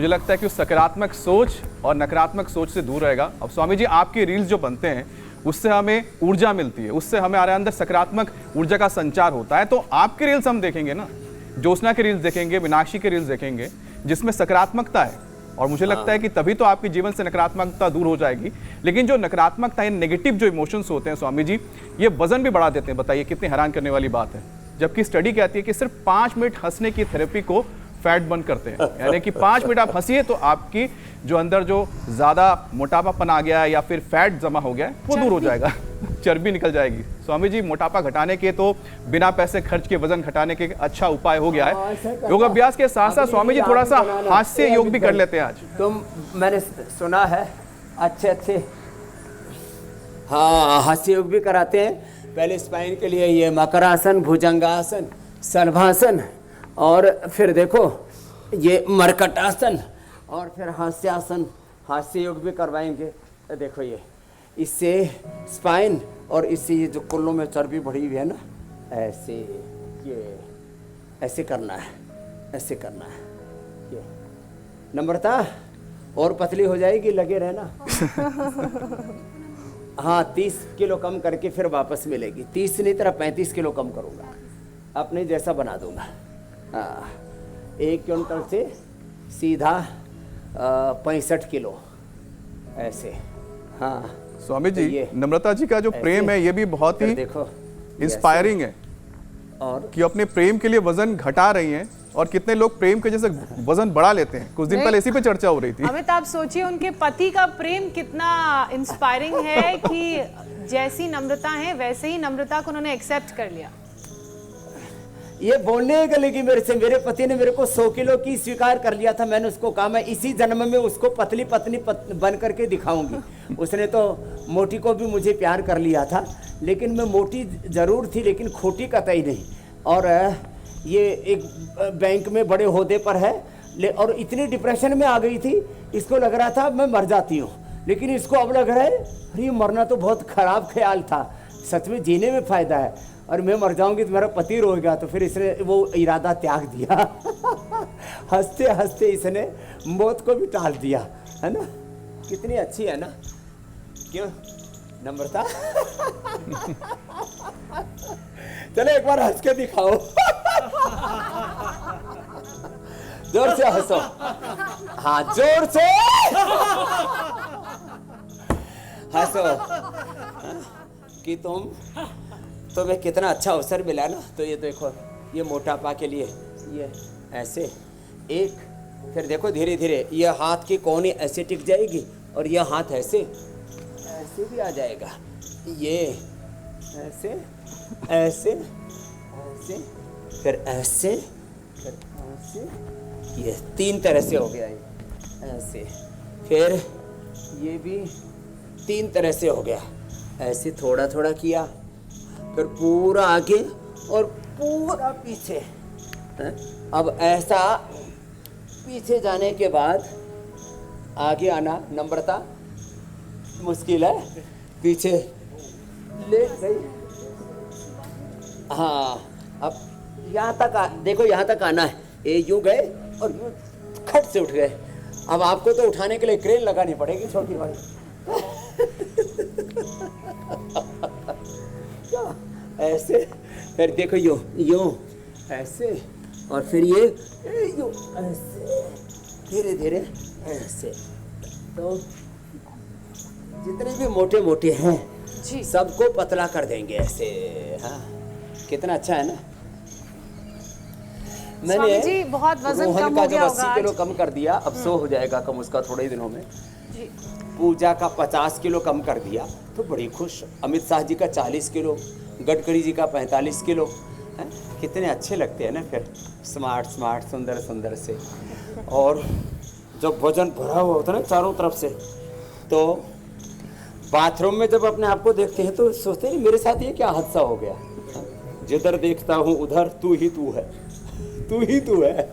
मुझे लगता है कि उस सकारात्मक सोच और नकारात्मक सोच से दूर रहेगा। अब स्वामी जी आपके रील्स जो बनते हैं उससे हमें ऊर्जा मिलती है, उससे हमारे अंदर सकारात्मक ऊर्जा का संचार होता है। तो आपके रील्स हम देखेंगे ना, ज्योत्सना के रील्स देखेंगे, मीनाक्षी के रील्स देखेंगे जिसमें सकारात्मकता है, और मुझे लगता है कि तभी तो आपके जीवन से नकारात्मकता दूर हो जाएगी। लेकिन जो नकारात्मकता है, नेगेटिव जो इमोशंस होते हैं स्वामी जी, ये वजन भी बढ़ा देते हैं। बताइए कितनी हैरान करने वाली बात है। जबकि स्टडी कहती है कि सिर्फ 5 मिनट हंसने की थेरेपी को फैट बर्न करते हैं, यानी कि 5 मिनट आप हंसिए तो आपकी जो अंदर जो ज्यादा मोटापापन आ गया है या फिर फैट जमा हो गया है वो दूर हो जाएगा, चर्बी निकल जाएगी। स्वामी जी मोटापा घटाने के तो बिना पैसे खर्च के वजन घटाने के अच्छा उपाय हो गया है। योग अभ्यास के साथ साथ स्वामी जी थोड़ा सा हास्य योग भी कर लेते हैं आज। तुम, मैंने सुना है अच्छे हाँ हास्य योग भी कराते हैं। पहले स्पाइन के लिए ये मकरासन, भुजंगासन, सलभासन, और फिर देखो ये मरकटासन, और फिर हास्यासन, हास्य योग भी करवाएंगे। देखो ये इससे स्पाइन और इससे ये जो कुल्लों में चर्बी बढ़ी हुई है ना, ऐसे ये ऐसे करना है, ऐसे करना है। ये नम्रता और पतली हो जाएगी, लगे रहना। हाँ 30 किलो कम करके फिर वापस मिलेगी। 30 नहीं तरह 35 किलो कम करूँगा, अपने जैसा बना दूंगा। हाँ 1 क्विंटल से सीधा 65 किलो ऐसे। हाँ स्वामी जी नम्रता जी का जो प्रेम है ये भी बहुत ही देखो इंस्पायरिंग है, और कि अपने प्रेम के लिए वजन घटा रही हैं, और कितने लोग प्रेम के जैसे वजन बढ़ा लेते हैं। कुछ दिन पहले इसी पे चर्चा हो रही थी। अमित आप सोचिए उनके पति का प्रेम कितना इंस्पायरिंग है कि जैसी नम्रता है वैसे ही नम्रता को उन्होंने एक्सेप्ट कर लिया। ये बोलने के लगी मेरे से, मेरे पति ने मेरे को 100 किलो की स्वीकार कर लिया था। मैंने उसको कहा मैं इसी जन्म में उसको पतली पत्नी बन करके दिखाऊंगी। उसने तो मोटी को भी मुझे प्यार कर लिया था, लेकिन मैं मोटी जरूर थी लेकिन खोटी कतई नहीं। और ये एक बैंक में बड़े ओहदे पर है, और इतनी डिप्रेशन में आ गई थी, इसको लग रहा था मैं मर जाती हूँ, लेकिन इसको अब लग रहा है अरे मरना तो बहुत खराब ख्याल था, सच में जीने में फायदा है, और मैं मर जाऊंगी तो मेरा पति रोएगा। तो फिर इसने वो इरादा त्याग दिया। हंसते हंसते इसने मौत को भी टाल दिया, है ना। कितनी अच्छी है ना, क्यों नम्रता। चलो एक बार हंस के दिखाओ। जोर से हंसो, हाँ जोर से हंसो कि तुम्हें कितना अच्छा अवसर मिला ना। तो ये देखो ये मोटापा के लिए ये ऐसे एक, फिर देखो धीरे धीरे ये हाथ की कोहनी ऐसे टिक जाएगी, और ये हाथ ऐसे ऐसे भी आ जाएगा, ये ऐसे ऐसे ऐसे फिर ऐसे फिर ऐसे, ये 3 तरह से हो गया ये ऐसे, फिर ये भी 3 तरह से हो गया। ऐसे थोड़ा थोड़ा किया, फिर पूरा आगे और पूरा पीछे। अब ऐसा पीछे जाने के बाद आगे आना नम्रता मुश्किल है, पीछे ले गई। हाँ अब यहाँ तक देखो, यहाँ तक आना है। ये यूं गए और यूं खट से उठ गए। अब आपको तो उठाने के लिए क्रेन लगानी पड़ेगी छोटी वाली। ऐसे, फिर देखो यूं यूं ऐसे, और फिर ये यूं ऐसे, धीरे धीरे ऐसे। तो जितने भी मोटे मोटे हैं सबको पतला कर देंगे ऐसे। हाँ कितना अच्छा है ना। मैंने जी बहुत वजन रोहन कम का हो जब गया 80 किलो कम कर दिया, अब 100 हो जाएगा कम उसका थोड़े ही दिनों में। जी। पूजा का 50 किलो कम कर दिया तो बड़ी खुश। अमित शाह जी का 40 किलो, गडकरी जी का 45 किलो है। कितने अच्छे लगते हैं ना फिर, स्मार्ट स्मार्ट सुंदर सुंदर से। और जब वजन भरा हुआ होता है ना चारों तरफ से, तो बाथरूम में जब अपने आप को देखते हैं तो सोचते हैं मेरे साथ ये क्या हादसा हो गया। जिधर देखता हूँ उधर तू ही तू है, तू ही तू है।